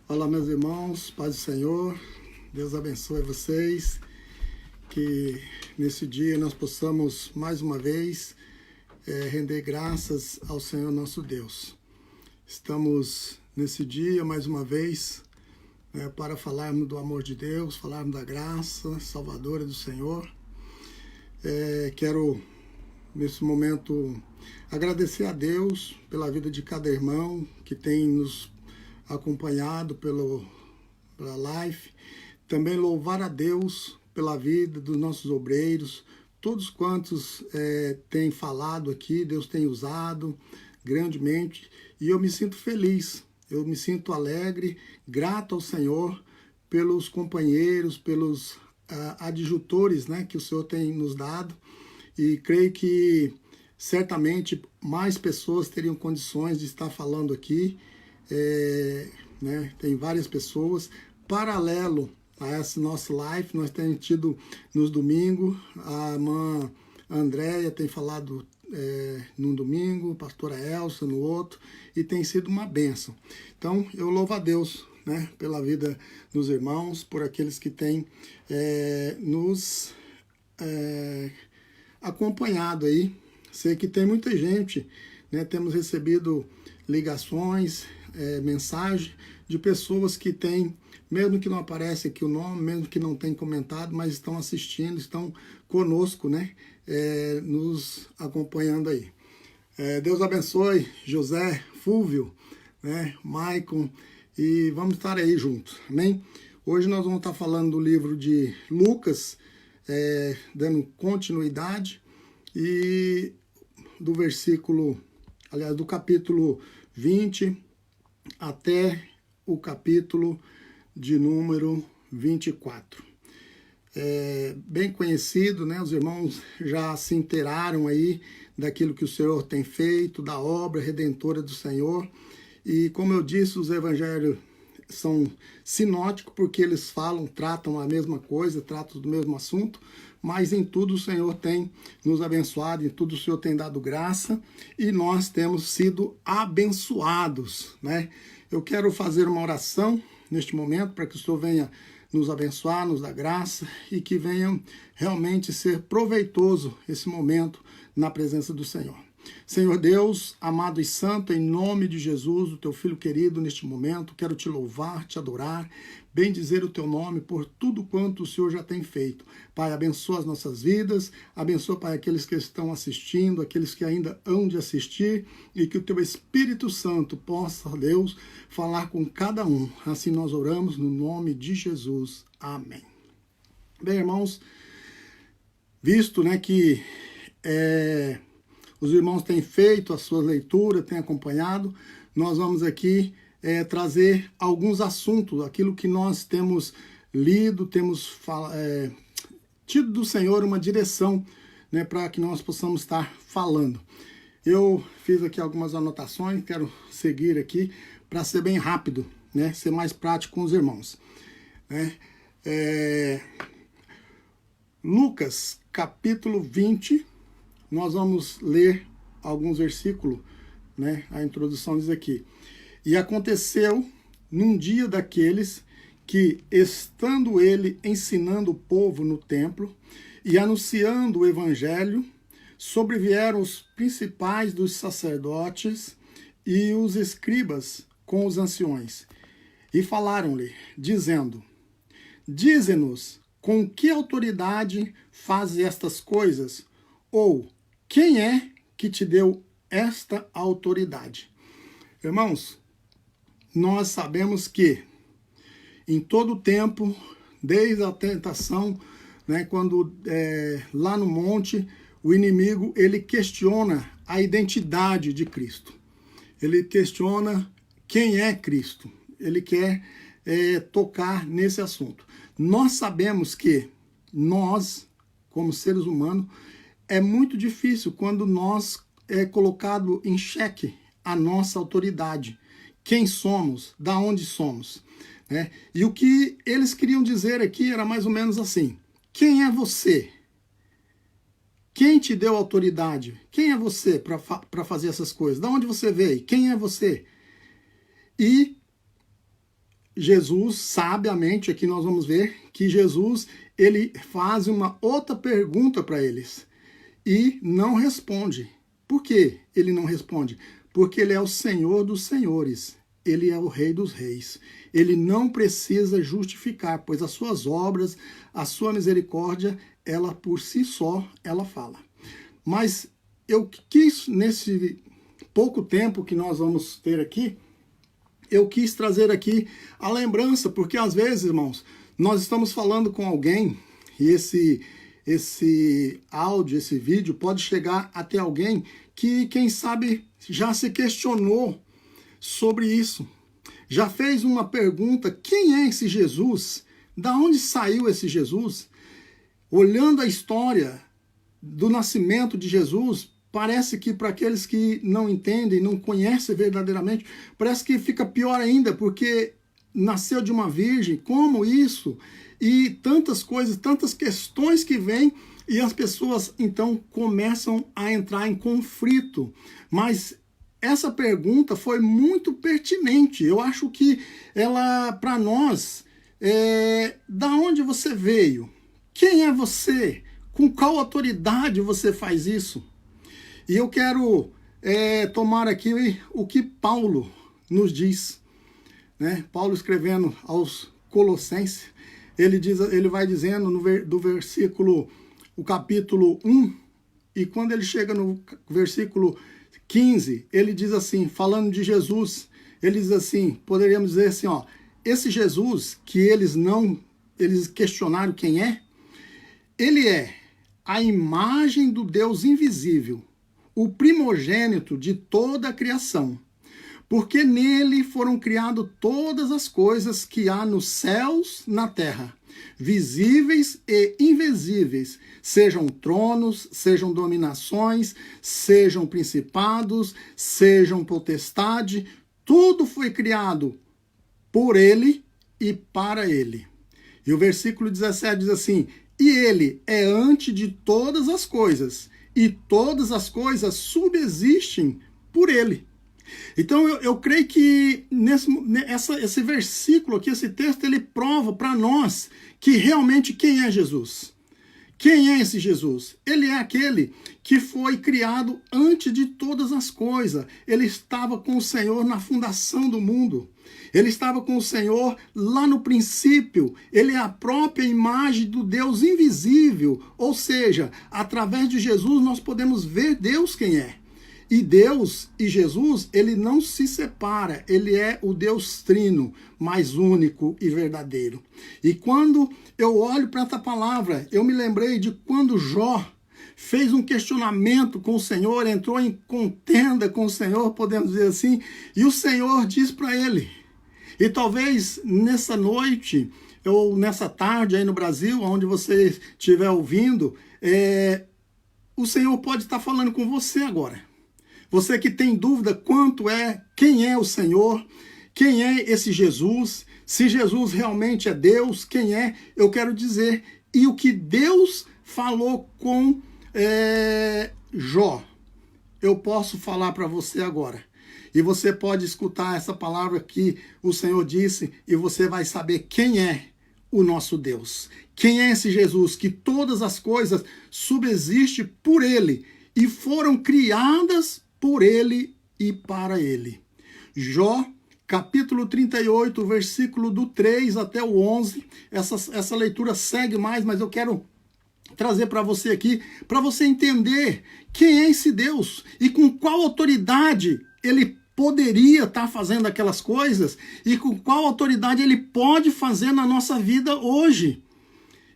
Olá, meus irmãos, paz do Senhor, Deus abençoe vocês, que nesse dia nós possamos mais uma vez render graças ao Senhor nosso Deus. Estamos nesse dia mais uma vez para falarmos do amor de Deus, falarmos da graça salvadora do Senhor. Quero nesse momento agradecer a Deus pela vida de cada irmão que tem nos acompanhado pela live. Também louvar a Deus pela vida dos nossos obreiros, todos quantos têm falado aqui, Deus tem usado grandemente, e eu me sinto feliz, eu me sinto alegre, grato ao Senhor pelos companheiros, pelos adjutores, que o Senhor tem nos dado, e creio que certamente mais pessoas teriam condições de estar falando aqui. Tem várias pessoas. Paralelo a esse nosso live, nós temos tido nos domingos, a irmã Andréia tem falado num domingo, a pastora Elsa no outro, e tem sido uma bênção. Então eu louvo a Deus pela vida dos irmãos, por aqueles que têm nos acompanhado aí. Sei que tem muita gente, temos recebido ligações, mensagem de pessoas que têm, mesmo que não aparece aqui o nome, mesmo que não tenham comentado, mas estão assistindo, estão conosco, nos acompanhando aí. Deus abençoe José, Fúvio, Maicon, e vamos estar aí juntos, amém? Hoje nós vamos estar falando do livro de Lucas, dando continuidade, e do capítulo 20 até o capítulo de número 24. Bem conhecido, os irmãos já se inteiraram aí daquilo que o Senhor tem feito, da obra redentora do Senhor, e como eu disse, os evangelhos são sinóticos porque eles tratam a mesma coisa, tratam do mesmo assunto, mas em tudo o Senhor tem nos abençoado, em tudo o Senhor tem dado graça, e nós temos sido abençoados, Eu quero fazer uma oração neste momento para que o Senhor venha nos abençoar, nos dar graça, e que venha realmente ser proveitoso esse momento na presença do Senhor. Senhor Deus, amado e santo, em nome de Jesus, o teu filho querido, neste momento, quero te louvar, te adorar, bendizer o teu nome por tudo quanto o Senhor já tem feito. Pai, abençoa as nossas vidas, abençoa, Pai, aqueles que estão assistindo, aqueles que ainda hão de assistir, e que o teu Espírito Santo possa, Deus, falar com cada um. Assim nós oramos no nome de Jesus. Amém. Bem, irmãos, visto que os irmãos têm feito a sua leitura, têm acompanhado, nós vamos aqui trazer alguns assuntos, aquilo que nós temos lido, temos tido do Senhor uma direção para que nós possamos estar falando. Eu fiz aqui algumas anotações, quero seguir aqui para ser bem rápido, ser mais prático com os irmãos. Lucas, capítulo 20, nós vamos ler alguns versículos, a introdução diz aqui: e aconteceu num dia daqueles que, estando ele ensinando o povo no templo e anunciando o evangelho, sobrevieram os principais dos sacerdotes e os escribas com os anciões, e falaram-lhe, dizendo: dize-nos, com que autoridade fazes estas coisas? Ou quem é que te deu esta autoridade? Irmãos, nós sabemos que em todo tempo, desde a tentação, quando lá no monte, o inimigo ele questiona a identidade de Cristo. Ele questiona quem é Cristo. Ele quer tocar nesse assunto. Nós sabemos que nós, como seres humanos, é muito difícil quando nós é colocado em xeque a nossa autoridade. Quem somos, da onde somos. E o que eles queriam dizer aqui era mais ou menos assim: quem é você? Quem te deu autoridade? Quem é você para fazer essas coisas? Da onde você veio? Quem é você? E Jesus, sabiamente, aqui nós vamos ver que Jesus, ele faz uma outra pergunta para eles e não responde. Por que ele não responde? Porque ele é o Senhor dos senhores, ele é o Rei dos reis. Ele não precisa justificar, pois as suas obras, a sua misericórdia, ela por si só, ela fala. Mas eu quis, nesse pouco tempo que nós vamos ter aqui, eu quis trazer aqui a lembrança, porque às vezes, irmãos, nós estamos falando com alguém e esse áudio, esse vídeo pode chegar até alguém que, quem sabe, já se questionou sobre isso. Já fez uma pergunta: quem é esse Jesus? Da onde saiu esse Jesus? Olhando a história do nascimento de Jesus, parece que para aqueles que não entendem, não conhecem verdadeiramente, parece que fica pior ainda, porque nasceu de uma virgem, como isso? E tantas coisas, tantas questões que vêm, e as pessoas então começam a entrar em conflito. Mas essa pergunta foi muito pertinente. Eu acho que ela, para nós, da onde você veio? Quem é você? Com qual autoridade você faz isso? E eu quero tomar aqui o que Paulo nos diz, né? Paulo escrevendo aos Colossenses, ele vai dizendo do versículo, o capítulo 1, e quando ele chega no versículo 15, ele diz assim, falando de Jesus, ele diz assim, poderíamos dizer assim, ó, esse Jesus que eles questionaram quem é, ele é a imagem do Deus invisível, o primogênito de toda a criação, porque nele foram criadas todas as coisas que há nos céus, na terra, visíveis e invisíveis, sejam tronos, sejam dominações, sejam principados, sejam potestade, tudo foi criado por ele e para ele. E o versículo 17 diz assim, e ele é antes de todas as coisas, e todas as coisas subsistem por ele. Então eu creio que esse versículo aqui, esse texto, ele prova para nós que realmente quem é Jesus. Quem é esse Jesus? Ele é aquele que foi criado antes de todas as coisas. Ele estava com o Senhor na fundação do mundo. Ele estava com o Senhor lá no princípio. Ele é a própria imagem do Deus invisível. Ou seja, através de Jesus nós podemos ver Deus quem é. E Deus e Jesus, ele não se separa, ele é o Deus trino, mais único e verdadeiro. E quando eu olho para essa palavra, eu me lembrei de quando Jó fez um questionamento com o Senhor, entrou em contenda com o Senhor, podemos dizer assim, e o Senhor diz para ele, e talvez nessa noite, ou nessa tarde aí no Brasil, onde você estiver ouvindo, o Senhor pode estar falando com você agora. Você que tem dúvida quem é o Senhor, quem é esse Jesus, se Jesus realmente é Deus, quem é, eu quero dizer, e o que Deus falou com Jó, eu posso falar para você agora. E você pode escutar essa palavra que o Senhor disse e você vai saber quem é o nosso Deus. Quem é esse Jesus que todas as coisas subsistem por ele e foram criadas por ele e para ele. Jó, capítulo 38, versículo do 3 até o 11. Essa leitura segue mais, mas eu quero trazer para você aqui, para você entender quem é esse Deus e com qual autoridade ele poderia estar fazendo aquelas coisas e com qual autoridade ele pode fazer na nossa vida hoje.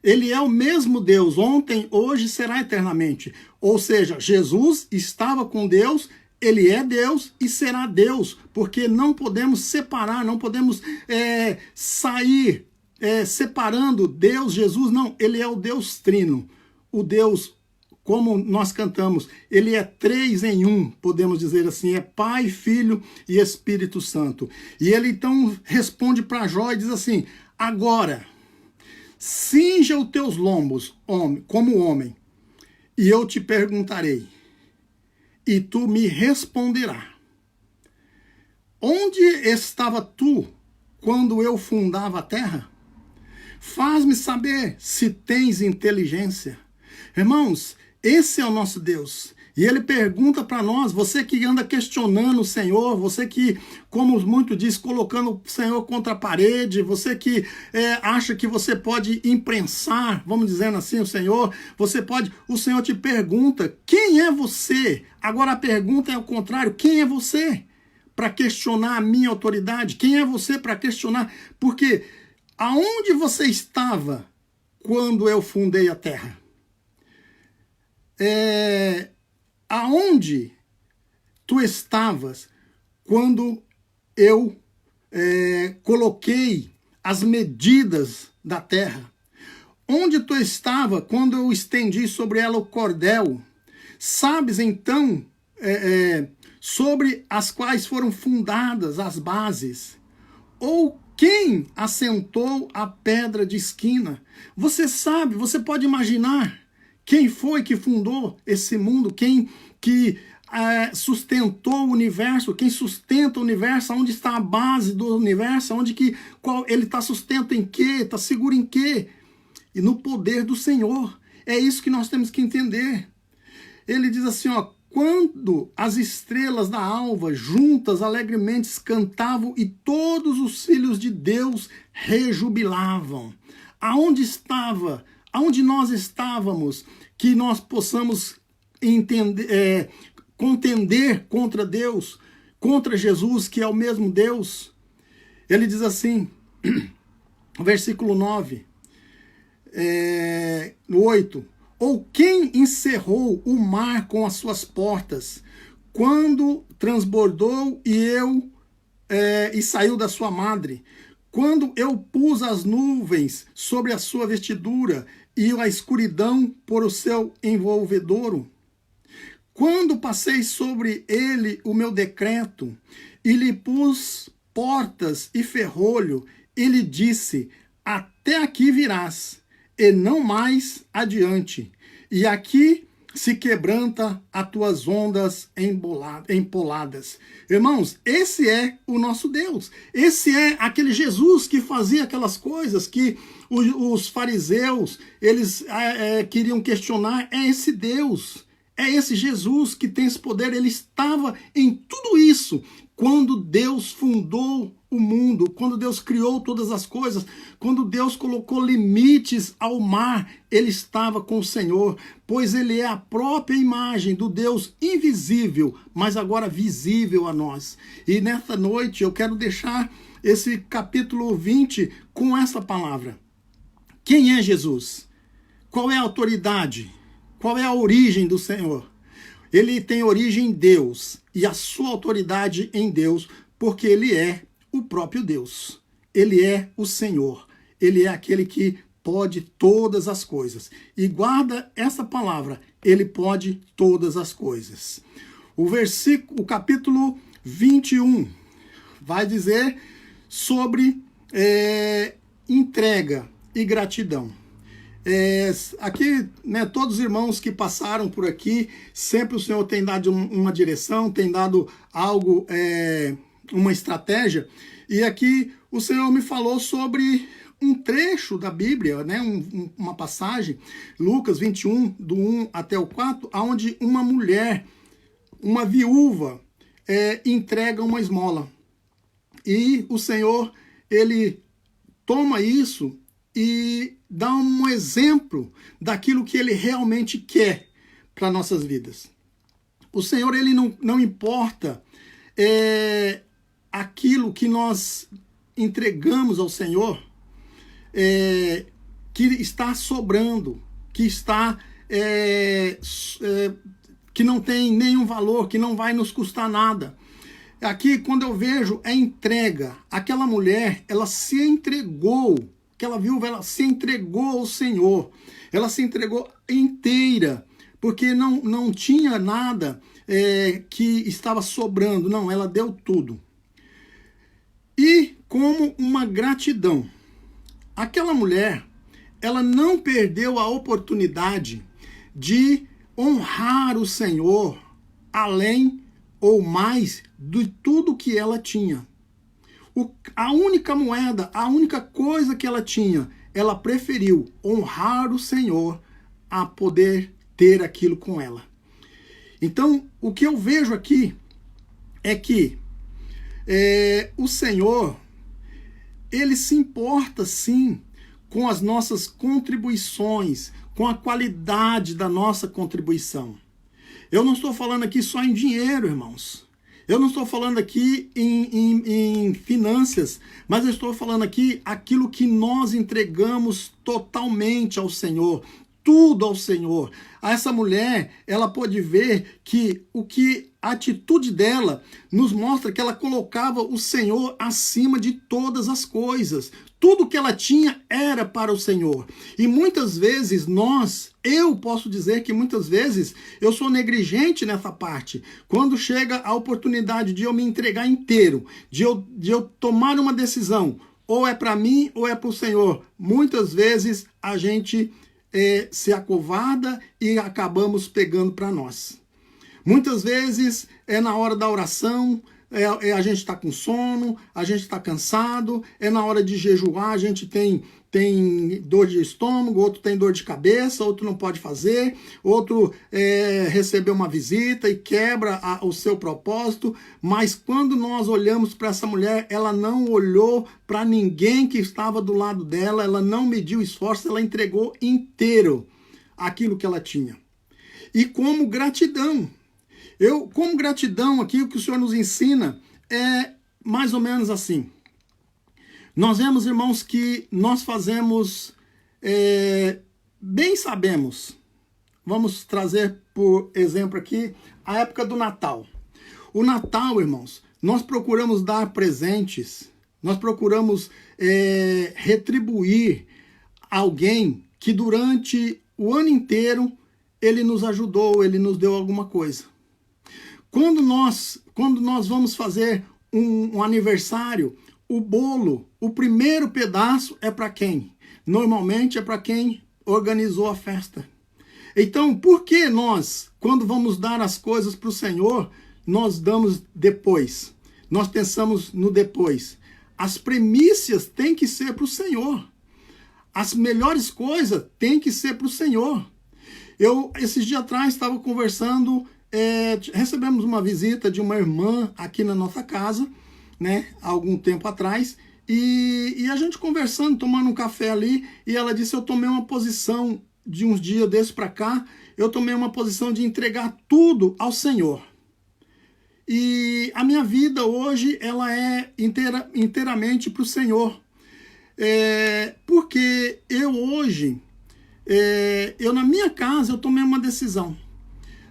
Ele é o mesmo Deus, ontem, hoje e será eternamente. Ou seja, Jesus estava com Deus, ele é Deus e será Deus, porque não podemos separar, não podemos sair separando Deus, Jesus, não. Ele é o Deus trino, o Deus, como nós cantamos, ele é 3 em 1, podemos dizer assim, é Pai, Filho e Espírito Santo. E ele então responde para Jó e diz assim, agora, cinja os teus lombos, homem, como homem, e eu te perguntarei, e tu me responderás. Onde estava tu quando eu fundava a terra? Faz-me saber se tens inteligência. Irmãos, esse é o nosso Deus. E ele pergunta para nós, você que anda questionando o Senhor, você que, como muito diz, colocando o Senhor contra a parede, você que acha que você pode imprensar, vamos dizendo assim, o Senhor te pergunta, quem é você? Agora a pergunta é o contrário, quem é você para questionar a minha autoridade? Quem é você para questionar? Porque aonde você estava quando eu fundei a terra? Aonde tu estavas quando eu coloquei as medidas da terra? Onde tu estava quando eu estendi sobre ela o cordel? Sabes então sobre as quais foram fundadas as bases? Ou quem assentou a pedra de esquina? Você sabe, você pode imaginar quem foi que fundou esse mundo? Quem que sustentou o universo? Quem sustenta o universo? Onde está a base do universo? Ele está sustento em quê? Está seguro em quê? E no poder do Senhor. É isso que nós temos que entender. Ele diz assim, ó, quando as estrelas da alva juntas alegremente cantavam e todos os filhos de Deus rejubilavam. Aonde estava? Aonde nós estávamos, que nós possamos contender contra Deus, contra Jesus, que é o mesmo Deus? Ele diz assim, versículo 9, no 8, ou quem encerrou o mar com as suas portas, quando transbordou e saiu da sua madre? Quando eu pus as nuvens sobre a sua vestidura e a escuridão por o seu envolvedouro? Quando passei sobre ele o meu decreto e lhe pus portas e ferrolho, ele disse, até aqui virás, e não mais adiante. E aqui se quebranta as tuas ondas empoladas. Irmãos, esse é o nosso Deus. Esse é aquele Jesus que fazia aquelas coisas que os fariseus, eles queriam questionar. É esse Deus, é esse Jesus que tem esse poder. Ele estava em tudo isso quando Deus fundou o mundo, quando Deus criou todas as coisas, quando Deus colocou limites ao mar, ele estava com o Senhor, pois ele é a própria imagem do Deus invisível, mas agora visível a nós. E nesta noite eu quero deixar esse capítulo 20 com essa palavra. Quem é Jesus? Qual é a autoridade? Qual é a origem do Senhor? Ele tem origem em Deus e a sua autoridade em Deus, porque ele é o próprio Deus. Ele é o Senhor. Ele é aquele que pode todas as coisas. E guarda essa palavra, ele pode todas as coisas. O capítulo 21 vai dizer sobre entrega e gratidão. Aqui, né, todos os irmãos que passaram por aqui, sempre o Senhor tem dado uma direção, tem dado algo, uma estratégia. E aqui o Senhor me falou sobre um trecho da Bíblia, né, uma passagem, Lucas 21, do 1 até o 4, onde uma mulher, uma viúva, entrega uma esmola. E o Senhor, ele toma isso e dá um exemplo daquilo que ele realmente quer para nossas vidas. O Senhor, ele não importa aquilo que nós entregamos ao Senhor, que está sobrando, que está que não tem nenhum valor, que não vai nos custar nada. Aqui, quando eu vejo, é entrega. Aquela mulher, ela se entregou. Aquela viúva, ela se entregou ao Senhor. Ela se entregou inteira, porque não tinha nada que estava sobrando. Não, ela deu tudo. E como uma gratidão, aquela mulher, ela não perdeu a oportunidade de honrar o Senhor além ou mais de tudo que ela tinha. A única moeda, a única coisa que ela tinha, ela preferiu honrar o Senhor a poder ter aquilo com ela. Então, o que eu vejo aqui é que o Senhor, ele se importa sim com as nossas contribuições, com a qualidade da nossa contribuição. Eu não estou falando aqui só em dinheiro, irmãos. Eu não estou falando aqui em finanças, mas eu estou falando aqui aquilo que nós entregamos totalmente ao Senhor, tudo ao Senhor. Essa mulher, ela pôde ver que a atitude dela nos mostra que ela colocava o Senhor acima de todas as coisas. Tudo que ela tinha era para o Senhor. E muitas vezes eu posso dizer que muitas vezes eu sou negligente nessa parte. Quando chega a oportunidade de eu me entregar inteiro, de eu tomar uma decisão, ou é para mim ou é para o Senhor, muitas vezes a gente se acovarda e acabamos pegando para nós. Muitas vezes é na hora da oração, a gente está com sono, a gente está cansado, é na hora de jejuar, a gente tem dor de estômago, outro tem dor de cabeça, outro não pode fazer, outro recebeu uma visita e quebra o seu propósito, mas quando nós olhamos para essa mulher, ela não olhou para ninguém que estava do lado dela, ela não mediu esforço, ela entregou inteiro aquilo que ela tinha. E como gratidão, aqui o que o Senhor nos ensina é mais ou menos assim. Nós vemos, irmãos, que nós fazemos, bem sabemos, vamos trazer por exemplo aqui, a época do Natal. O Natal, irmãos, nós procuramos dar presentes, nós procuramos retribuir alguém que durante o ano inteiro ele nos ajudou, ele nos deu alguma coisa. Quando nós vamos fazer um aniversário, o bolo, o primeiro pedaço é para quem? Normalmente é para quem organizou a festa. Então, por que nós, quando vamos dar as coisas para o Senhor, nós damos depois? Nós pensamos no depois. As primícias têm que ser para o Senhor. As melhores coisas têm que ser para o Senhor. Esses dias atrás, estava conversando, recebemos uma visita de uma irmã aqui na nossa casa, né, há algum tempo atrás, e a gente conversando, tomando um café ali, e ela disse, eu tomei uma posição, de uns dias desses para cá, eu tomei uma posição de entregar tudo ao Senhor. E a minha vida hoje, ela é inteiramente para o Senhor. Porque eu hoje, na minha casa, eu tomei uma decisão.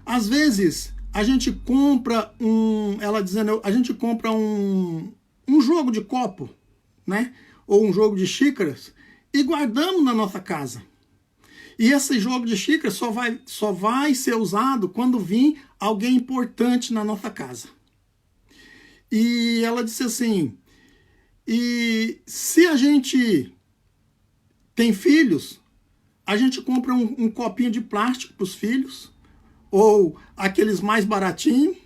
Às vezes, a gente compra a gente compra um jogo de copo, né? Ou um jogo de xícaras, e guardamos na nossa casa. E esse jogo de xícaras só vai ser usado quando vir alguém importante na nossa casa. E ela disse assim, e se a gente tem filhos, a gente compra um copinho de plástico para os filhos, ou aqueles mais baratinhos,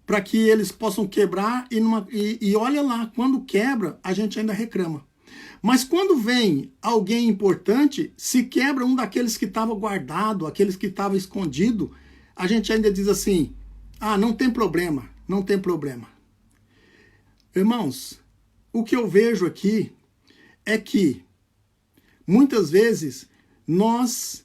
para que eles possam quebrar, e olha lá, quando quebra, a gente ainda reclama. Mas quando vem alguém importante, se quebra um daqueles que estava guardado, aqueles que estava escondido, a gente ainda diz assim, não tem problema, não tem problema. Irmãos, o que eu vejo aqui é que, muitas vezes, nós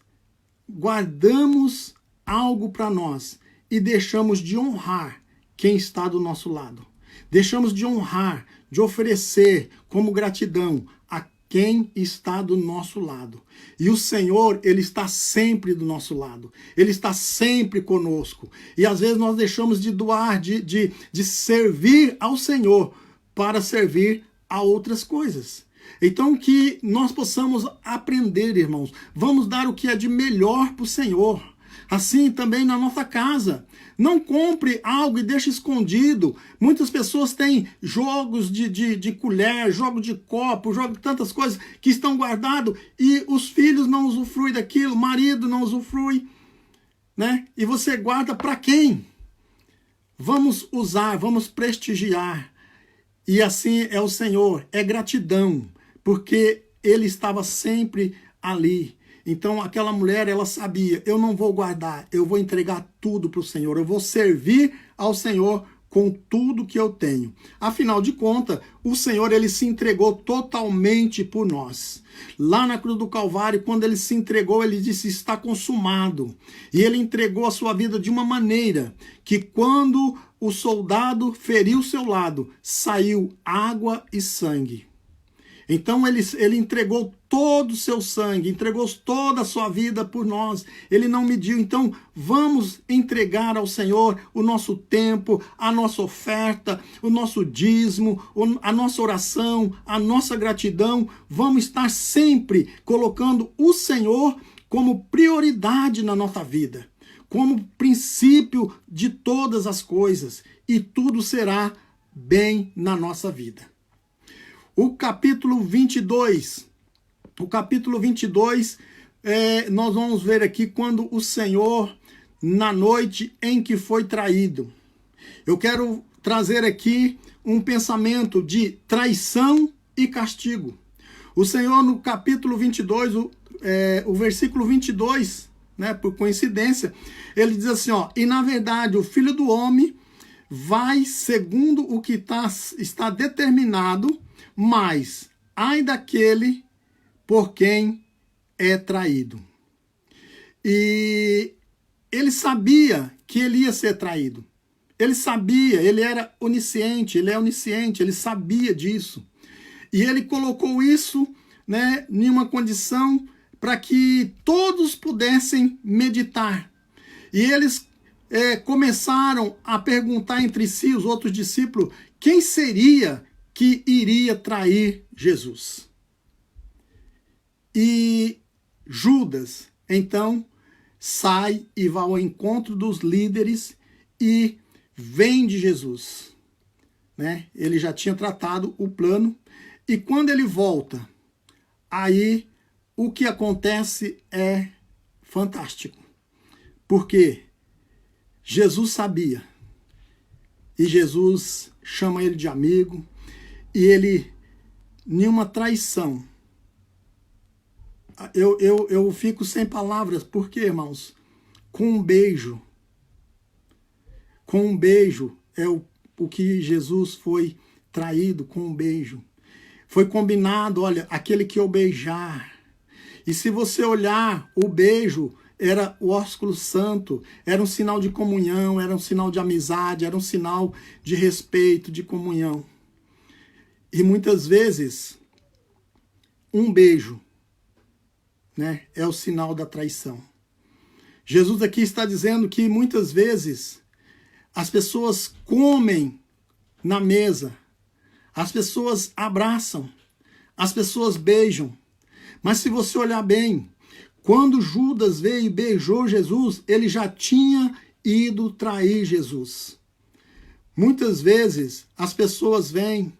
guardamos algo para nós e deixamos de honrar quem está do nosso lado. Deixamos de honrar, de oferecer como gratidão a quem está do nosso lado. E o Senhor, Ele está sempre do nosso lado. Ele está sempre conosco. E às vezes nós deixamos de doar, de servir ao Senhor para servir a outras coisas. Então que nós possamos aprender, irmãos. Vamos dar o que é de melhor para o Senhor. Assim também na nossa casa. Não compre algo e deixe escondido. Muitas pessoas têm jogos de colher, jogo de copo, jogo de tantas coisas que estão guardados e os filhos não usufruem daquilo, o marido não usufrui, né? E você guarda para quem? Vamos usar, vamos prestigiar. E assim é o Senhor, é gratidão, porque Ele estava sempre ali. Então aquela mulher, ela sabia, eu não vou guardar, eu vou entregar tudo para o Senhor, eu vou servir ao Senhor com tudo que eu tenho. Afinal de contas, o Senhor, ele se entregou totalmente por nós. Lá na cruz do Calvário, quando ele se entregou, ele disse, está consumado. E ele entregou a sua vida de uma maneira que quando o soldado feriu seu lado, saiu água e sangue. Então ele entregou todo o seu sangue, entregou toda a sua vida por nós. Ele não mediu. Então vamos entregar ao Senhor o nosso tempo, a nossa oferta, o nosso dízimo, a nossa oração, a nossa gratidão. Vamos estar sempre colocando o Senhor como prioridade na nossa vida, como princípio de todas as coisas. E tudo será bem na nossa vida. O capítulo 22, nós vamos ver aqui quando o Senhor, na noite em que foi traído. Eu quero trazer aqui um pensamento de traição e castigo. O Senhor, no capítulo 22, o versículo 22, né, por coincidência, ele diz assim, ó, e na verdade o Filho do Homem vai segundo o que está determinado, mas ai daquele por quem é traído. E ele sabia que ele ia ser traído. Ele sabia, ele era onisciente, ele sabia disso. E ele colocou isso, né, em uma condição para que todos pudessem meditar. E eles começaram a perguntar entre si, os outros discípulos, quem seria que iria trair Jesus. E Judas, então, sai e vai ao encontro dos líderes e vende Jesus. Né? Ele já tinha tratado o plano. E quando ele volta, aí o que acontece é fantástico. Porque Jesus sabia. E Jesus chama ele de amigo. E ele, nenhuma traição. Eu fico sem palavras. Por quê, irmãos? Com um beijo é o que Jesus foi traído, com um beijo. Foi combinado, olha, aquele que eu beijar. E se você olhar, o beijo era o ósculo santo, era um sinal de comunhão, era um sinal de amizade, era um sinal de respeito, de comunhão. E muitas vezes, um beijo, né, é o sinal da traição. Jesus aqui está dizendo que muitas vezes as pessoas comem na mesa, as pessoas abraçam, as pessoas beijam. Mas se você olhar bem, quando Judas veio e beijou Jesus, ele já tinha ido trair Jesus. Muitas vezes as pessoas vêm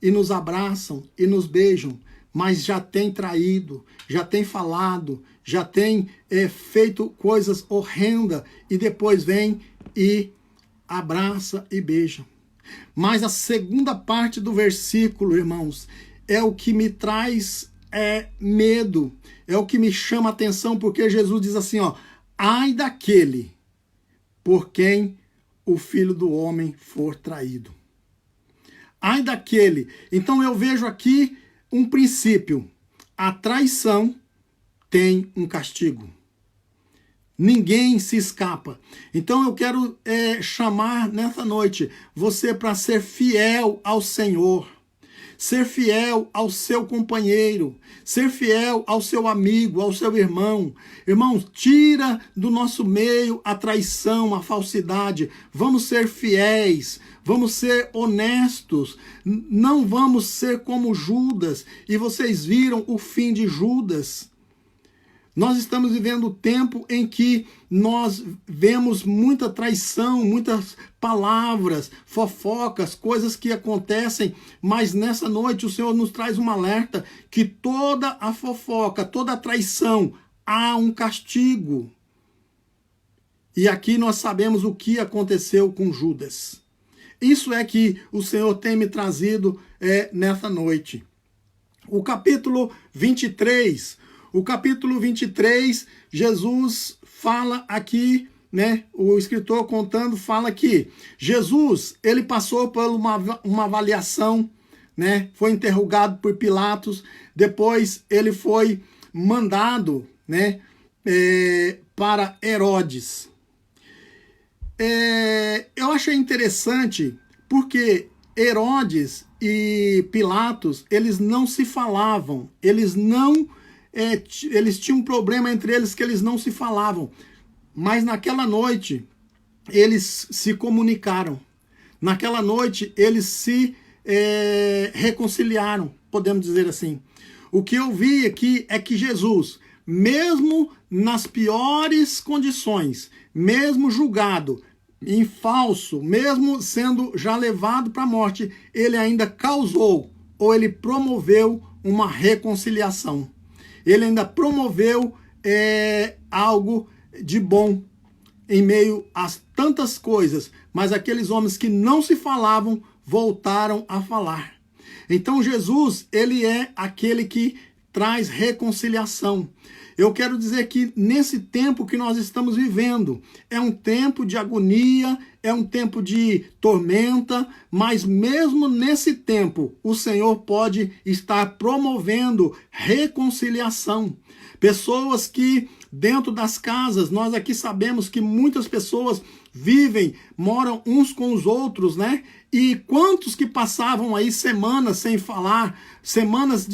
e nos abraçam e nos beijam, mas já tem traído, já tem falado, já tem feito coisas horrendas e depois vem e abraça e beija. Mas a segunda parte do versículo, irmãos, é o que me traz medo, é o que me chama a atenção, porque Jesus diz assim, ó, ai daquele por quem o Filho do Homem for traído. Ai daquele. Então eu vejo aqui um princípio. A traição tem um castigo. Ninguém se escapa. Então eu quero chamar nessa noite você para ser fiel ao Senhor. Ser fiel ao seu companheiro, ser fiel ao seu amigo, ao seu irmão. Irmãos, tira do nosso meio a traição, a falsidade. Vamos ser fiéis, vamos ser honestos. Não vamos ser como Judas. E vocês viram o fim de Judas. Nós estamos vivendo o tempo em que nós vemos muita traição, muitas palavras, fofocas, coisas que acontecem, mas nessa noite o Senhor nos traz um alerta que toda a fofoca, toda a traição, há um castigo. E aqui nós sabemos o que aconteceu com Judas. Isso é que o Senhor tem me trazido nessa noite. O capítulo 23, Jesus fala aqui, né? O escritor contando fala que Jesus, ele passou por uma avaliação, né? Foi interrogado por Pilatos, depois ele foi mandado, né? Para Herodes. Eu achei interessante porque Herodes e Pilatos, eles não se falavam, eles tinham um problema entre eles que eles não se falavam, mas naquela noite eles se comunicaram, naquela noite eles se reconciliaram, podemos dizer assim. O que eu vi aqui é que Jesus, mesmo nas piores condições, mesmo julgado em falso, mesmo sendo já levado para a morte, ele ainda causou, ou ele promoveu uma reconciliação. Ele ainda promoveu algo de bom em meio a tantas coisas, mas aqueles homens que não se falavam voltaram a falar. Então Jesus, ele é aquele que traz reconciliação. Eu quero dizer que nesse tempo que nós estamos vivendo, é um tempo de agonia, é um tempo de tormenta, mas mesmo nesse tempo, o Senhor pode estar promovendo reconciliação. Pessoas que dentro das casas, nós aqui sabemos que muitas pessoas vivem, moram uns com os outros, né? E quantos que passavam aí semanas sem falar, semanas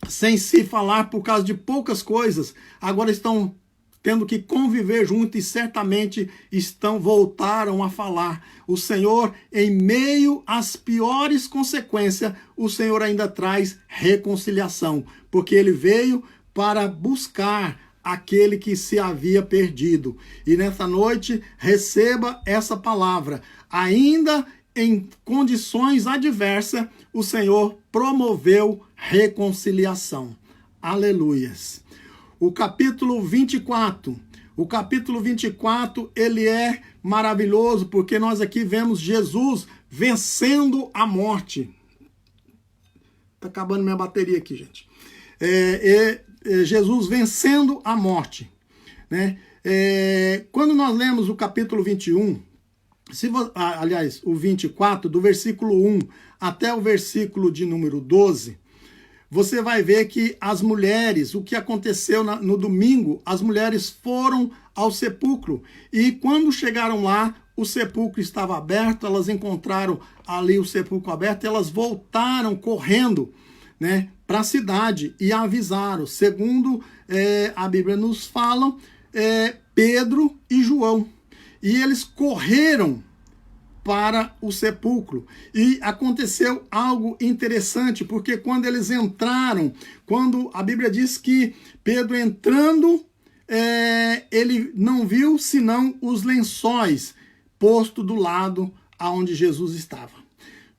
sem se falar por causa de poucas coisas, agora estão tendo que conviver junto e certamente voltaram a falar. O Senhor, em meio às piores consequências, o Senhor ainda traz reconciliação, porque ele veio para buscar aquele que se havia perdido. E nessa noite, receba essa palavra. Ainda em condições adversas, o Senhor promoveu reconciliação. Aleluias. O capítulo 24, ele é maravilhoso, porque nós aqui vemos Jesus vencendo a morte. Tá acabando minha bateria aqui, gente. Jesus vencendo a morte, né? Quando nós lemos o capítulo 21, aliás, o 24, do versículo 1 até o versículo de número 12, você vai ver que as mulheres, o que aconteceu no domingo, as mulheres foram ao sepulcro, e quando chegaram lá, o sepulcro estava aberto, elas encontraram ali o sepulcro aberto, elas voltaram correndo, né, para a cidade e avisaram, segundo a Bíblia nos fala, Pedro e João, e eles correram para o sepulcro. E aconteceu algo interessante, porque quando eles entraram, quando a Bíblia diz que Pedro entrando, ele não viu senão os lençóis postos do lado aonde Jesus estava.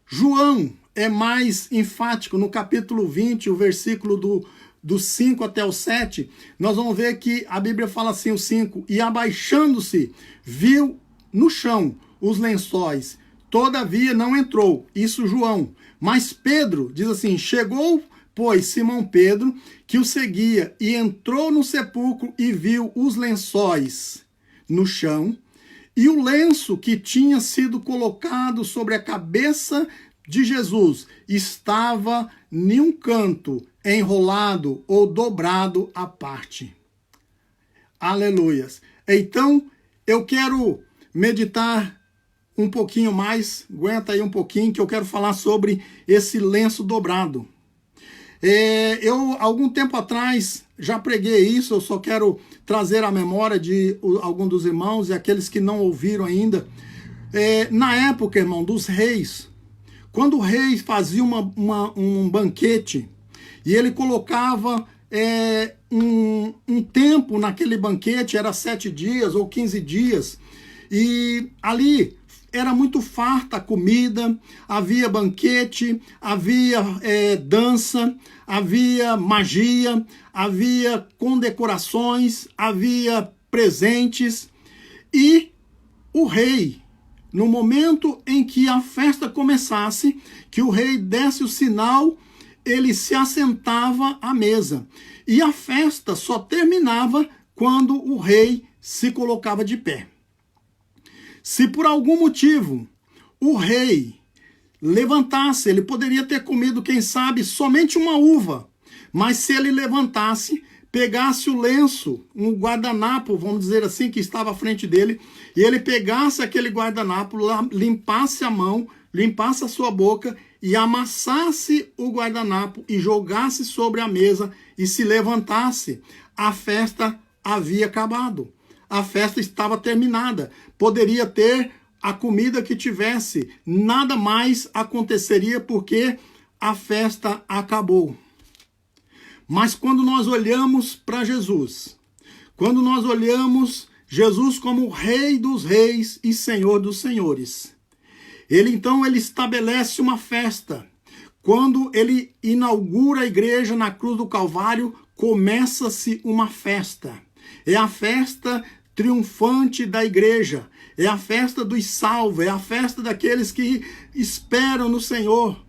João é mais enfático, no capítulo 20, o versículo do 5 até o 7, nós vamos ver que a Bíblia fala assim, o 5, e abaixando-se, viu no chão os lençóis, todavia não entrou, isso João. Mas Pedro, diz assim, chegou, pois, Simão Pedro, que o seguia, e entrou no sepulcro e viu os lençóis no chão, e o lenço que tinha sido colocado sobre a cabeça de Jesus estava em um canto, enrolado ou dobrado à parte. Aleluias. Então, eu quero meditar um pouquinho mais, aguenta aí um pouquinho, que eu quero falar sobre esse lenço dobrado. Eu, algum tempo atrás, já preguei isso, eu só quero trazer à memória de algum dos irmãos e aqueles que não ouviram ainda. Na época, irmão, dos reis, quando o rei fazia um banquete e ele colocava um tempo naquele banquete, era 7 dias ou 15 dias, e ali era muito farta a comida, havia banquete, havia dança, havia magia, havia condecorações, havia presentes, e o rei, no momento em que a festa começasse, que o rei desse o sinal, ele se assentava à mesa. E a festa só terminava quando o rei se colocava de pé. Se por algum motivo o rei levantasse, ele poderia ter comido, quem sabe, somente uma uva, mas se ele levantasse, pegasse o lenço, um guardanapo, vamos dizer assim, que estava à frente dele, e ele pegasse aquele guardanapo, limpasse a mão, limpasse a sua boca e amassasse o guardanapo e jogasse sobre a mesa e se levantasse, a festa havia acabado. A festa estava terminada. Poderia ter a comida que tivesse, nada mais aconteceria porque a festa acabou. Mas quando nós olhamos para Jesus, quando nós olhamos Jesus como Rei dos Reis e Senhor dos Senhores, ele estabelece uma festa. Quando ele inaugura a igreja na cruz do Calvário, começa-se uma festa. É a festa triunfante da igreja, é a festa dos salvos, é a festa daqueles que esperam no Senhor.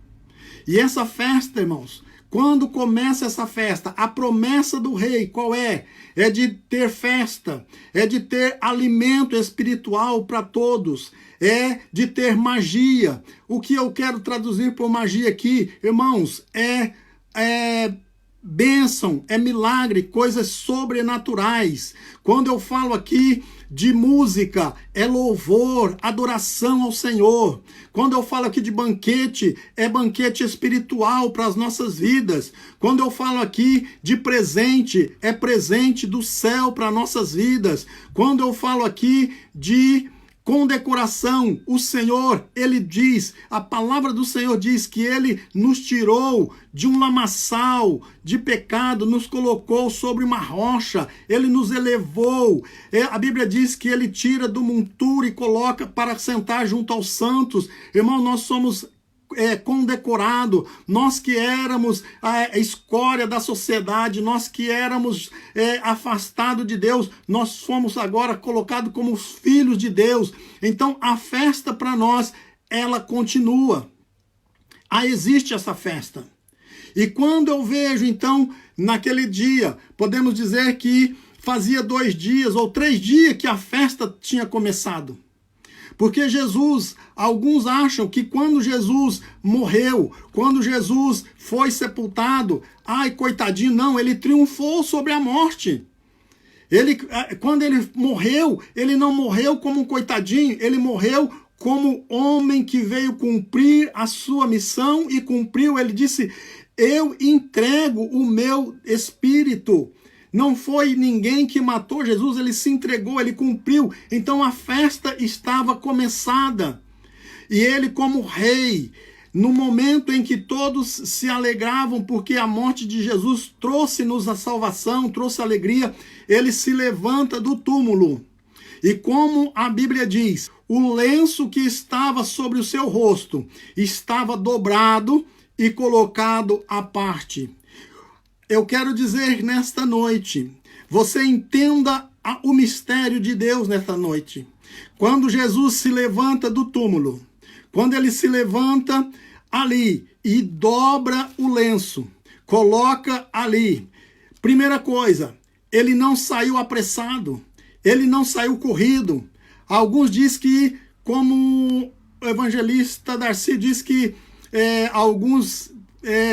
E essa festa, irmãos, quando começa essa festa, a promessa do rei, qual é? É de ter festa, é de ter alimento espiritual para todos, é de ter magia. O que eu quero traduzir por magia aqui, irmãos, é bênção, é milagre, coisas sobrenaturais. Quando eu falo aqui de música, é louvor, adoração ao Senhor. Quando eu falo aqui de banquete, é banquete espiritual para as nossas vidas. Quando eu falo aqui de presente, é presente do céu para nossas vidas. Quando eu falo aqui de condecoração, o Senhor, ele diz, a palavra do Senhor diz que ele nos tirou de um lamaçal de pecado, nos colocou sobre uma rocha, ele nos elevou. A Bíblia diz que ele tira do monturo e coloca para sentar junto aos santos. Irmão, nós somos condecorado, nós que éramos a escória da sociedade, nós que éramos afastados de Deus, nós fomos agora colocados como os filhos de Deus. Então a festa para nós, ela continua. Existe essa festa. E quando eu vejo então, naquele dia, podemos dizer que fazia 2 dias ou 3 dias que a festa tinha começado. Porque Jesus, alguns acham que quando Jesus morreu, quando Jesus foi sepultado, coitadinho, não, ele triunfou sobre a morte. Quando ele morreu, ele não morreu como um coitadinho, ele morreu como homem que veio cumprir a sua missão e cumpriu. Ele disse, eu entrego o meu espírito. Não foi ninguém que matou Jesus, ele se entregou, ele cumpriu. Então a festa estava começada. E ele, como rei, no momento em que todos se alegravam porque a morte de Jesus trouxe-nos a salvação, trouxe alegria, ele se levanta do túmulo. E como a Bíblia diz, o lenço que estava sobre o seu rosto estava dobrado e colocado à parte. Eu quero dizer nesta noite, você entenda o mistério de Deus nesta noite. Quando Jesus se levanta do túmulo, quando ele se levanta ali e dobra o lenço, coloca ali. Primeira coisa, ele não saiu apressado, ele não saiu corrido. Alguns dizem que, como o evangelista Darcy diz que alguns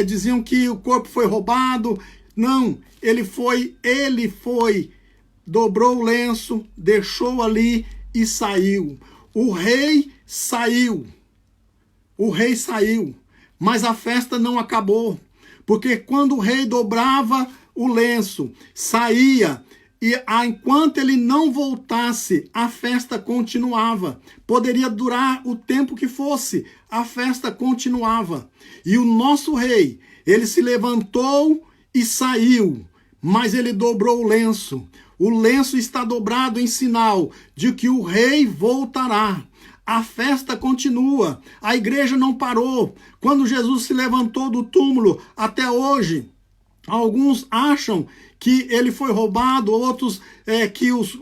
diziam que o corpo foi roubado. Não, ele foi, dobrou o lenço, deixou ali e saiu. O rei saiu, mas a festa não acabou, porque quando o rei dobrava o lenço, saía, e enquanto ele não voltasse, a festa continuava. Poderia durar o tempo que fosse, a festa continuava. E o nosso rei, ele se levantou e saiu, mas ele dobrou o lenço. O lenço está dobrado em sinal de que o rei voltará. A festa continua, a igreja não parou. Quando Jesus se levantou do túmulo, até hoje, alguns acham que ele foi roubado, outros que os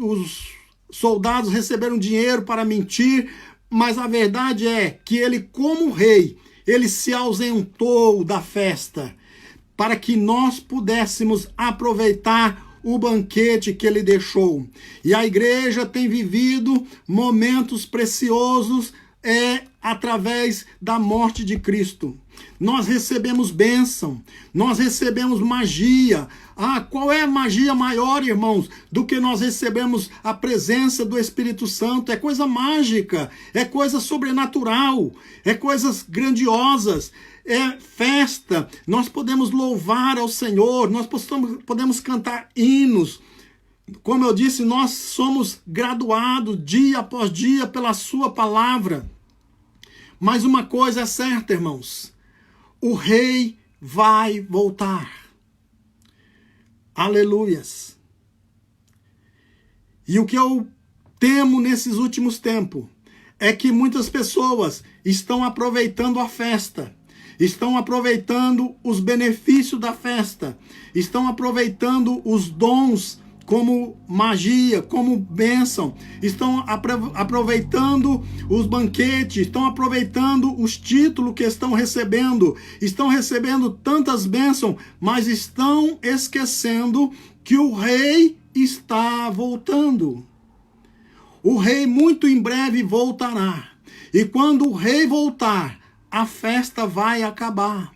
soldados receberam dinheiro para mentir, Mas a verdade é que ele, como rei, ele se ausentou da festa para que nós pudéssemos aproveitar o banquete que ele deixou. E a igreja tem vivido momentos preciosos através da morte de Cristo. Nós recebemos bênção, nós recebemos magia. Qual é a magia maior, irmãos, do que nós recebemos a presença do Espírito Santo? É coisa mágica, é coisa sobrenatural, é coisas grandiosas, é festa. Nós podemos louvar ao Senhor, nós podemos cantar hinos. Como eu disse, nós somos graduados dia após dia pela sua palavra. Mas uma coisa é certa, irmãos, o rei vai voltar. Aleluias. E o que eu temo nesses últimos tempos é que muitas pessoas estão aproveitando a festa, estão aproveitando os benefícios da festa, estão aproveitando os dons como magia, como bênção, estão aproveitando os banquetes, estão aproveitando os títulos que estão recebendo tantas bênçãos, mas estão esquecendo que o rei está voltando. O rei muito em breve voltará, e quando o rei voltar, a festa vai acabar.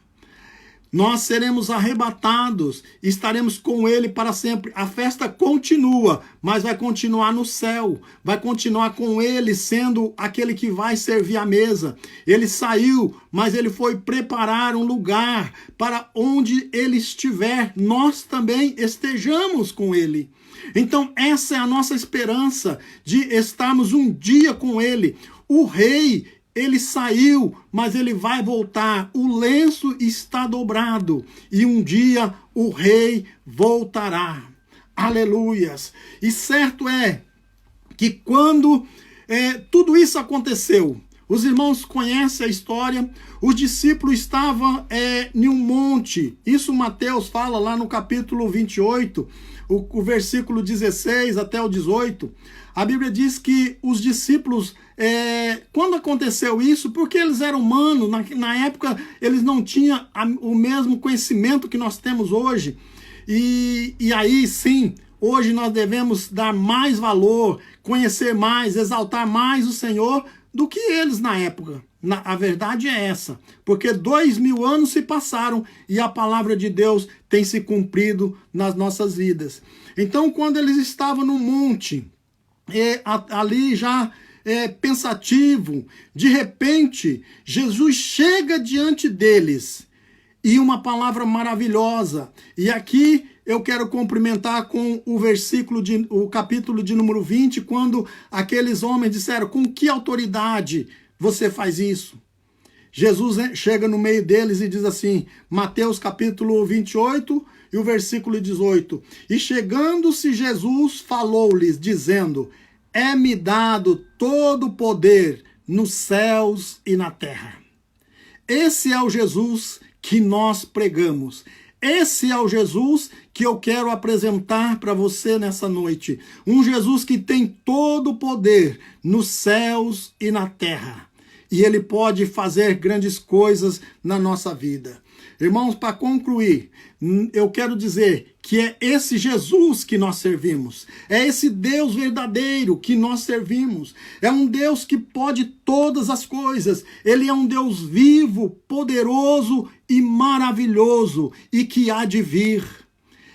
Nós seremos arrebatados, estaremos com ele para sempre. A festa continua, mas vai continuar no céu. Vai continuar com ele sendo aquele que vai servir a mesa. Ele saiu, mas ele foi preparar um lugar para onde ele estiver, nós também estejamos com ele. Então essa é a nossa esperança de estarmos um dia com ele. O rei, ele saiu, mas ele vai voltar. O lenço está dobrado e um dia o rei voltará. Aleluias. E certo é que quando tudo isso aconteceu, os irmãos conhecem a história, os discípulos estavam em um monte. Isso Mateus fala lá no capítulo 28, o versículo 16 até o 18. A Bíblia diz que os discípulos, quando aconteceu isso, porque eles eram humanos, na época eles não tinham o mesmo conhecimento que nós temos hoje. E aí sim, hoje nós devemos dar mais valor, conhecer mais, exaltar mais o Senhor do que eles na época. A verdade é essa, porque 2000 anos se passaram e a palavra de Deus tem se cumprido nas nossas vidas. Então, quando eles estavam no monte, ali já pensativo, de repente, Jesus chega diante deles e uma palavra maravilhosa. E aqui eu quero cumprimentar com o capítulo de número 20, quando aqueles homens disseram: com que autoridade você faz isso? Jesus chega no meio deles e diz assim, Mateus capítulo 28 e o versículo 18. E chegando-se Jesus, falou-lhes, dizendo: é-me dado todo o poder nos céus e na terra. Esse é o Jesus que nós pregamos. Esse é o Jesus que eu quero apresentar para você nessa noite. Um Jesus que tem todo o poder nos céus e na terra. E ele pode fazer grandes coisas na nossa vida. Irmãos, para concluir, eu quero dizer que é esse Jesus que nós servimos. É esse Deus verdadeiro que nós servimos. É um Deus que pode todas as coisas. Ele é um Deus vivo, poderoso e maravilhoso e que há de vir.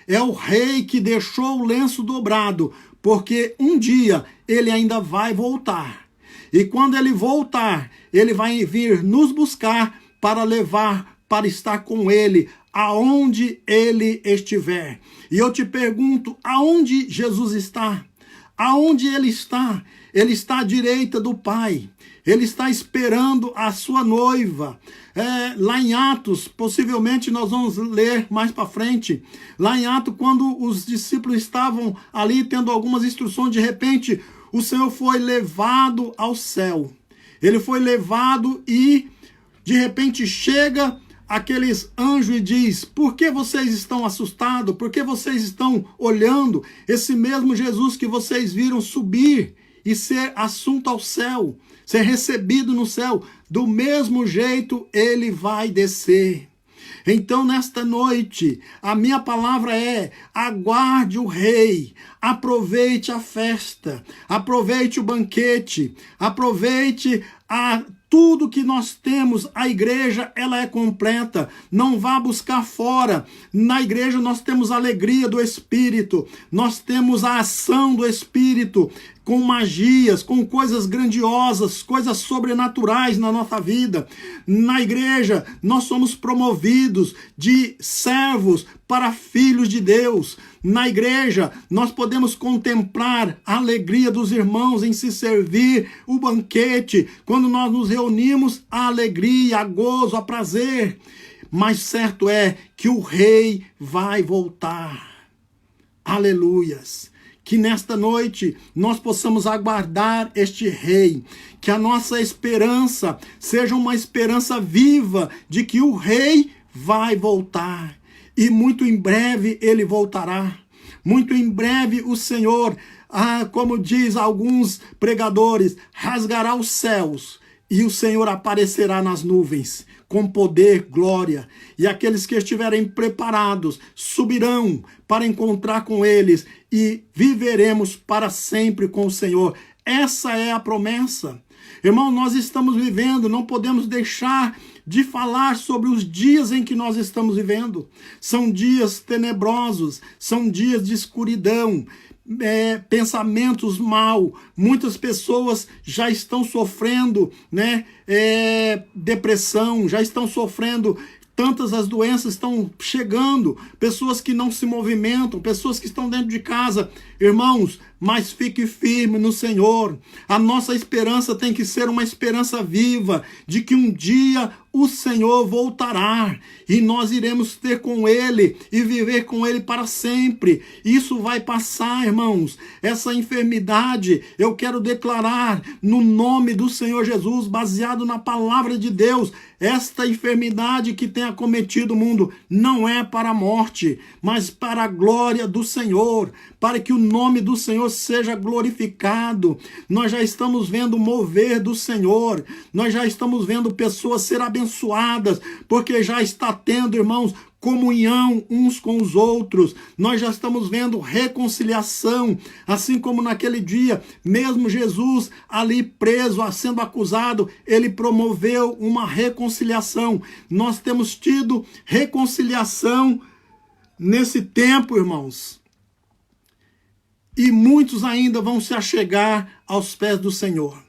É o rei que deixou o lenço dobrado, porque um dia ele ainda vai voltar. E quando ele voltar, ele vai vir nos buscar para levar, para estar com ele, aonde ele estiver. E eu te pergunto, aonde Jesus está? Aonde ele está? Ele está à direita do Pai. Ele está esperando a sua noiva. Lá em Atos, possivelmente nós vamos ler mais para frente. Lá em Atos, quando os discípulos estavam ali tendo algumas instruções, de repente o Senhor foi levado ao céu. Ele foi levado e de repente chega aqueles anjos e diz: por que vocês estão assustados? Por que vocês estão olhando esse mesmo Jesus que vocês viram subir e ser assunto ao céu, ser recebido no céu, do mesmo jeito ele vai descer. Então, nesta noite, a minha palavra é: aguarde o rei, aproveite a festa, aproveite o banquete, aproveite tudo que nós temos. A igreja, ela é completa, não vá buscar fora. Na igreja nós temos a alegria do Espírito, nós temos a ação do Espírito, com magias, com coisas grandiosas, coisas sobrenaturais na nossa vida. Na igreja, nós somos promovidos de servos para filhos de Deus. Na igreja, nós podemos contemplar a alegria dos irmãos em se servir o banquete. Quando nós nos reunimos, a alegria, a gozo, a prazer. Mas certo é que o rei vai voltar. Aleluias! Que nesta noite nós possamos aguardar este rei, que a nossa esperança seja uma esperança viva de que o rei vai voltar, e muito em breve ele voltará. Muito em breve o Senhor, como diz alguns pregadores, rasgará os céus e o Senhor aparecerá nas nuvens com poder, glória, e aqueles que estiverem preparados subirão para encontrar com eles e viveremos para sempre com o Senhor. Essa é a promessa. Irmão, nós estamos vivendo, não podemos deixar de falar sobre os dias em que nós estamos vivendo. São dias tenebrosos, são dias de escuridão, pensamentos mal. Muitas pessoas já estão sofrendo, depressão, já estão sofrendo. Tantas as doenças estão chegando, pessoas que não se movimentam, pessoas que estão dentro de casa. Irmãos, mas fique firme no Senhor. A nossa esperança tem que ser uma esperança viva, de que um dia o Senhor voltará e nós iremos ter com Ele e viver com Ele para sempre. Isso vai passar, irmãos. Essa enfermidade, eu quero declarar no nome do Senhor Jesus, baseado na palavra de Deus, esta enfermidade que tem acometido o mundo não é para a morte, mas para a glória do Senhor, para que o nome do Senhor seja glorificado. Nós já estamos vendo o mover do Senhor, nós já estamos vendo pessoas ser abençoadas, porque já está tendo, irmãos, comunhão uns com os outros. Nós já estamos vendo reconciliação, assim como naquele dia, mesmo Jesus ali preso, sendo acusado, ele promoveu uma reconciliação. Nós temos tido reconciliação nesse tempo, irmãos. E muitos ainda vão se achegar aos pés do Senhor.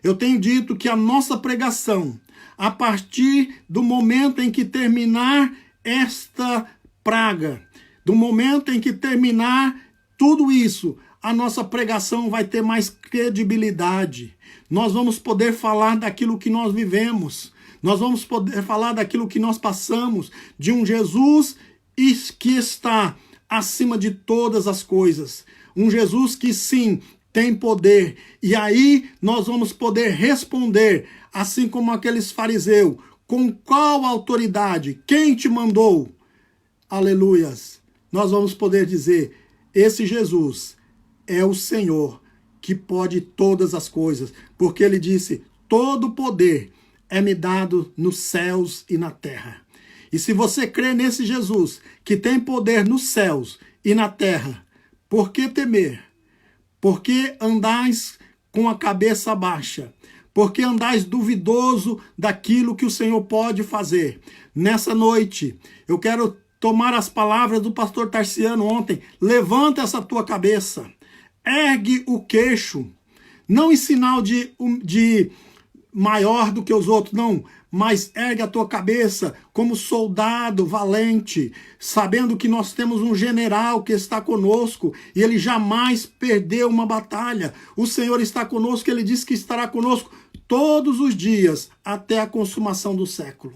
Eu tenho dito que a nossa pregação, a partir do momento em que terminar esta praga, do momento em que terminar tudo isso, a nossa pregação vai ter mais credibilidade. Nós vamos poder falar daquilo que nós vivemos. Nós vamos poder falar daquilo que nós passamos, de um Jesus que está acima de todas as coisas. Um Jesus que sim, tem poder. E aí nós vamos poder responder, assim como aqueles fariseus, com qual autoridade? Quem te mandou? Aleluias. Nós vamos poder dizer, esse Jesus é o Senhor que pode todas as coisas, porque ele disse, todo poder é me dado nos céus e na terra. E se você crê nesse Jesus, que tem poder nos céus e na terra, por que temer? Por que andais com a cabeça baixa? Por que andais duvidoso daquilo que o Senhor pode fazer? Nessa noite, eu quero tomar as palavras do pastor Tarciano ontem. Levanta essa tua cabeça. Ergue o queixo. Não em sinal de maior do que os outros, não. Mas ergue a tua cabeça como soldado valente, sabendo que nós temos um general que está conosco e ele jamais perdeu uma batalha. O Senhor está conosco, ele disse que estará conosco todos os dias até a consumação do século.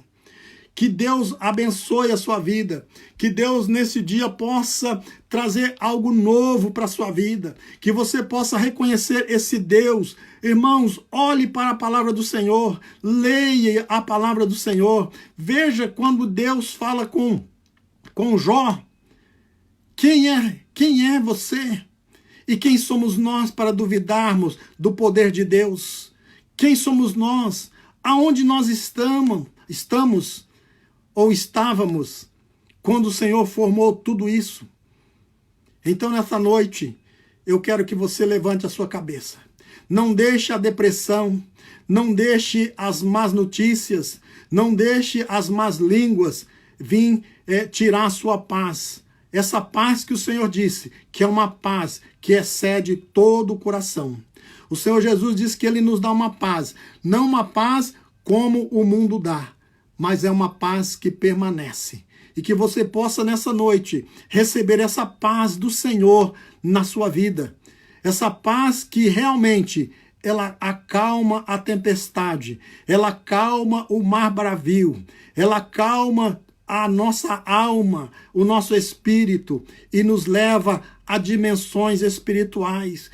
Que Deus abençoe a sua vida, que Deus nesse dia possa trazer algo novo para a sua vida, que você possa reconhecer esse Deus. Irmãos, olhe para a palavra do Senhor, leia a palavra do Senhor, veja quando Deus fala com Jó, quem é você? E quem somos nós para duvidarmos do poder de Deus? Quem somos nós? Aonde nós estamos ou estávamos quando o Senhor formou tudo isso? Então, nessa noite, eu quero que você levante a sua cabeça. Não deixe a depressão, não deixe as más notícias, não deixe as más línguas vir tirar a sua paz. Essa paz que o Senhor disse, que é uma paz que excede todo o coração. O Senhor Jesus disse que Ele nos dá uma paz, não uma paz como o mundo dá, mas é uma paz que permanece. E que você possa nessa noite receber essa paz do Senhor na sua vida. Essa paz que realmente ela acalma a tempestade, ela acalma o mar bravio, ela acalma a nossa alma, o nosso espírito e nos leva a dimensões espirituais.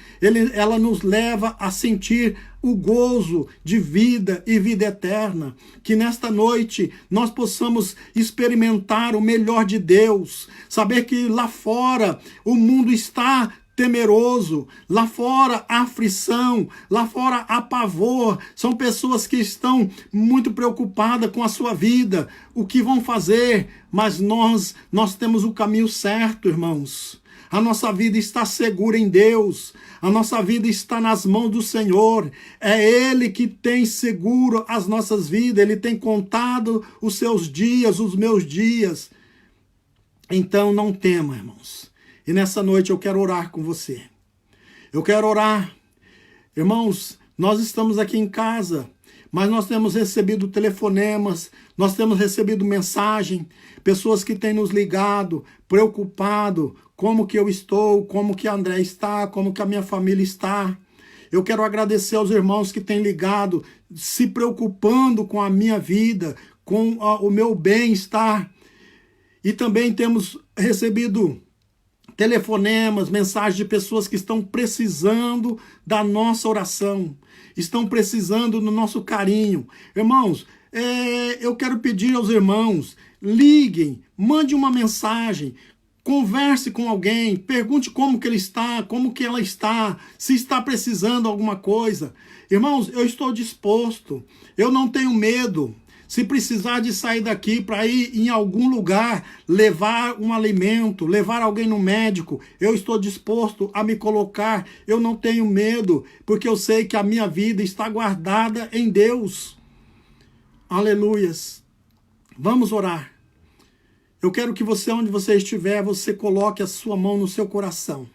Ela nos leva a sentir o gozo de vida e vida eterna. Que nesta noite nós possamos experimentar o melhor de Deus, saber que lá fora o mundo está temeroso, lá fora há aflição, lá fora há pavor, são pessoas que estão muito preocupadas com a sua vida, o que vão fazer, mas nós temos o caminho certo, irmãos. A nossa vida está segura em Deus, a nossa vida está nas mãos do Senhor, é Ele que tem seguro as nossas vidas, Ele tem contado os seus dias, os meus dias. Então não tema, irmãos. E nessa noite eu quero orar com você. Eu quero orar. Irmãos, nós estamos aqui em casa, mas nós temos recebido telefonemas, nós temos recebido mensagem, pessoas que têm nos ligado, preocupado, como que eu estou, como que a André está, como que a minha família está. Eu quero agradecer aos irmãos que têm ligado, se preocupando com a minha vida, com o meu bem-estar. E também temos recebido telefonemas, mensagens de pessoas que estão precisando da nossa oração, estão precisando do nosso carinho. Irmãos, eu quero pedir aos irmãos, liguem, mande uma mensagem, converse com alguém, pergunte como que ele está, como que ela está, se está precisando alguma coisa. Irmãos, eu estou disposto, eu não tenho medo. Se precisar de sair daqui para ir em algum lugar, levar um alimento, levar alguém no médico, eu estou disposto a me colocar. Eu não tenho medo, porque eu sei que a minha vida está guardada em Deus. Aleluias. Vamos orar. Eu quero que você, onde você estiver, você coloque a sua mão no seu coração.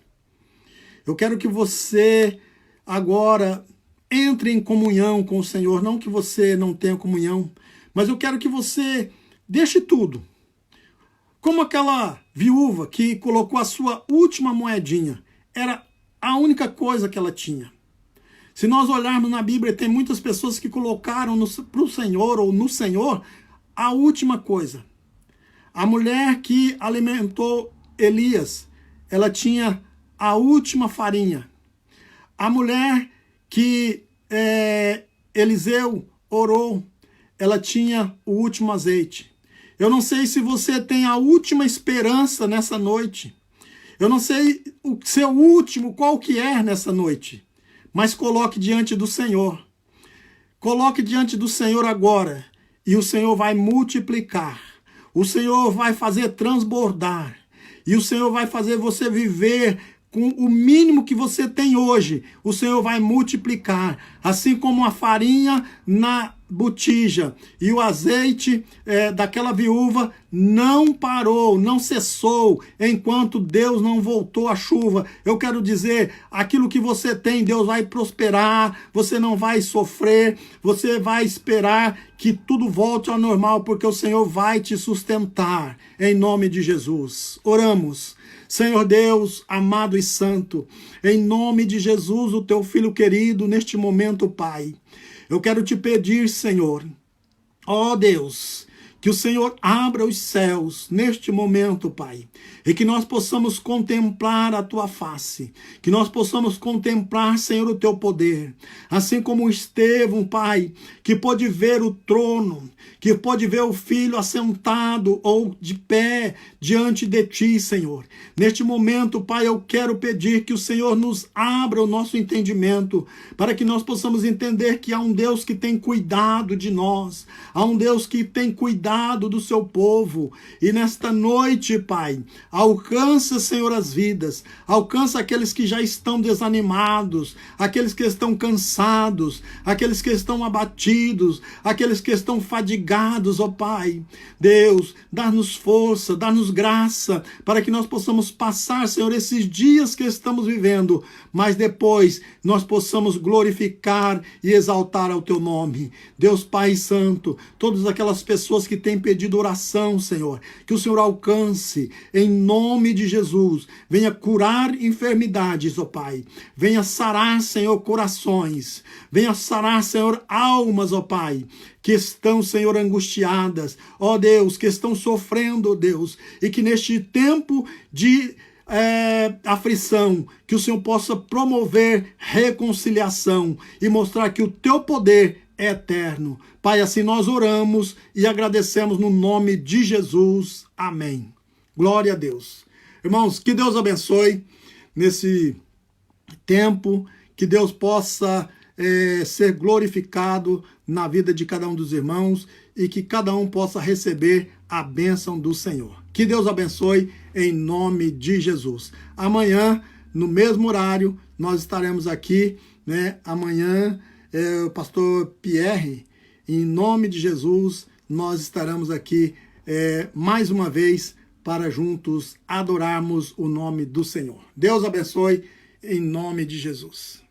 Eu quero que você agora entre em comunhão com o Senhor. Não que você não tenha comunhão, mas eu quero que você deixe tudo. Como aquela viúva que colocou a sua última moedinha. Era a única coisa que ela tinha. Se nós olharmos na Bíblia, tem muitas pessoas que colocaram para o Senhor ou no Senhor a última coisa. A mulher que alimentou Elias, ela tinha a última farinha. A mulher que Eliseu orou, ela tinha o último azeite. Eu não sei se você tem a última esperança nessa noite. Eu não sei o seu último, qual que é nessa noite. Mas coloque diante do Senhor. Coloque diante do Senhor agora. E o Senhor vai multiplicar. O Senhor vai fazer transbordar. E o Senhor vai fazer você viver com o mínimo que você tem hoje. O Senhor vai multiplicar. Assim como a farinha na botija e o azeite daquela viúva não parou, não cessou, enquanto Deus não voltou a chuva. Eu quero dizer, aquilo que você tem, Deus vai prosperar, você não vai sofrer, você vai esperar que tudo volte ao normal, porque o Senhor vai te sustentar, em nome de Jesus. Oramos. Senhor Deus, amado e santo, em nome de Jesus, o teu filho querido, neste momento, Pai, eu quero te pedir, Senhor, ó Deus, Que o Senhor abra os céus neste momento, Pai, e que nós possamos contemplar a Tua face, que nós possamos contemplar, Senhor, o Teu poder, assim como Estevão, Pai, que pôde ver o trono, que pôde ver o Filho assentado ou de pé diante de Ti, Senhor. Neste momento, Pai, eu quero pedir que o Senhor nos abra o nosso entendimento, para que nós possamos entender que há um Deus que tem cuidado de nós, há um Deus que tem cuidado do seu povo, e nesta noite, Pai, alcança, Senhor, as vidas, alcança aqueles que já estão desanimados, aqueles que estão cansados, aqueles que estão abatidos, aqueles que estão fadigados, ó Pai. Deus, dá-nos força, dá-nos graça, para que nós possamos passar, Senhor, esses dias que estamos vivendo, mas depois nós possamos glorificar e exaltar ao Teu nome. Deus Pai Santo, todas aquelas pessoas que têm pedido oração, Senhor, que o Senhor alcance, em nome de Jesus, venha curar enfermidades, ó Pai, venha sarar, Senhor, corações, venha sarar, Senhor, almas, ó Pai, que estão, Senhor, angustiadas, ó Deus, que estão sofrendo, ó Deus, e que neste tempo de aflição, que o Senhor possa promover reconciliação e mostrar que o Teu poder é eterno. Pai, assim nós oramos e agradecemos no nome de Jesus. Amém. Glória a Deus. Irmãos, que Deus abençoe nesse tempo, que Deus possa ser glorificado na vida de cada um dos irmãos e que cada um possa receber a bênção do Senhor. Que Deus abençoe em nome de Jesus. Amanhã, no mesmo horário, nós estaremos aqui, né? Amanhã, o pastor Pierre, em nome de Jesus, nós estaremos aqui mais uma vez para juntos adorarmos o nome do Senhor. Deus abençoe em nome de Jesus.